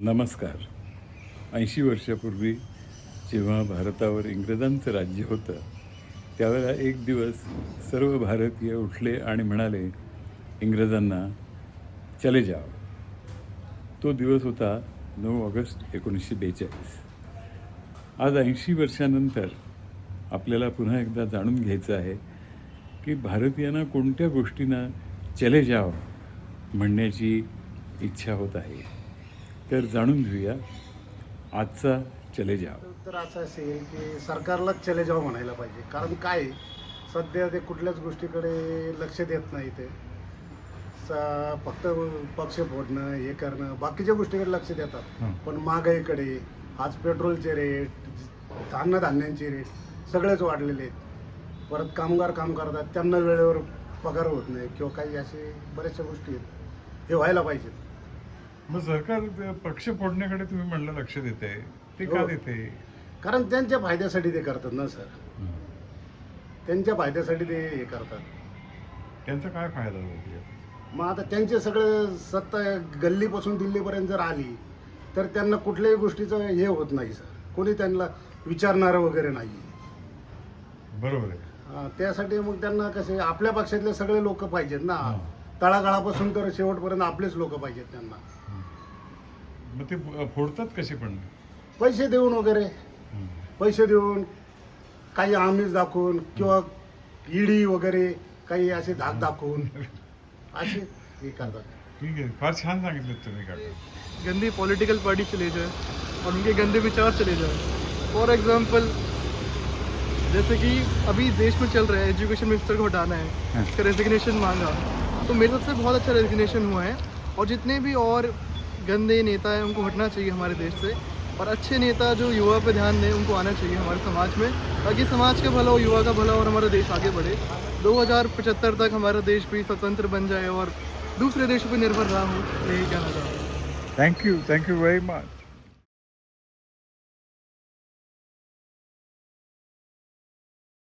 नमस्कार. 80 वर्षापूर्वी जेव्हा भारतावर इंग्रजांचं राज्य होतं, त्यावेळेला एक दिवस सर्व भारतीय उठले आणि म्हणाले इंग्रजांना, चले जाओ. तो दिवस होता 9 ऑगस्ट 1942. आज 80 वर्षानंतर आपल्याला पुन्हा एकदा जाणून घ्यायचं आहे की भारतीयांना कोणत्या गोष्टींना चले जाओ म्हणण्याची इच्छा होत आहे. तर जाणून घेऊया आजचा चले जाओ. तर असं असेल की सरकारलाच चले जाव म्हणायला पाहिजे. कारण काय आहे, सध्या ते कुठल्याच गोष्टीकडे लक्ष देत नाही. ते फक्त पक्ष फोडणं, हे करणं, बाकीच्या गोष्टीकडे लक्ष देतात. पण महागाईकडे, आज पेट्रोलचे रेट, धान्यांचे रेट सगळेच वाढलेले आहेत. परत कामगार काम करतात, त्यांना वेळेवर पगार होत नाही किंवा काही असे बऱ्याचशा गोष्टी आहेत. हे व्हायला पाहिजेत. मग सरकार पक्ष फोडण्याकडे तुम्ही म्हणलं लक्ष देते, ते का हो. देते? कारण त्यांच्या फायद्यासाठी ते करतात ना सर. त्यांच्या फायद्यासाठी ते हे करतात. त्यांचा काय फायदा होतो? मग आता त्यांचे सगळे सत्ता गल्लीपासून दिल्लीपर्यंत जर आली तर त्यांना कुठल्याही गोष्टीचं हे होत नाही सर. कोणी त्यांना विचारणारं वगैरे नाही. बरोबर आहे. त्यासाठी मग त्यांना कसे आपल्या पक्षातले सगळे लोक पाहिजेत ना. तळागाळापासून तर शेवटपर्यंत आपलेच लोक पाहिजेत त्यांना. मग ते फोडतात कसे पण? पैसे देऊन वगैरे, पैसे देऊन, काही आमिष दाखवून किंवा ईडी वगैरे काही असे धाक दाखवून असे हे करतात. ठीक आहे, फार छान सांगितलं तुम्ही काका. गंदी पॉलिटिकल पार्टी चले जाए और उनके गंदे विचार चले जाए. फॉर एग्जांपल, जैसे कि अभी देश में चल रहा है एजुकेशन मिनिस्टर को हटाना है, इसका रेजिग्नेशन मांगा, तो मेरे तरफ से बहुत अच्छा रेजिग्नेशन हुआ है. और जितने भी और गंदे नेता हैं उनको हटना चाहिए हमारे देश से, और अच्छे नेता जो युवा पे ध्यान दें उनको आना चाहिए हमारे समाज में, ताकि समाज का भला हो, युवा का भला हो और हमारा देश आगे बढ़े. 2075 तक हमारा देश भी स्वतंत्र बन जाए और दूसरे देशों पर निर्भर ना हो. यही कहना चाहता हूँ. Thank you very much.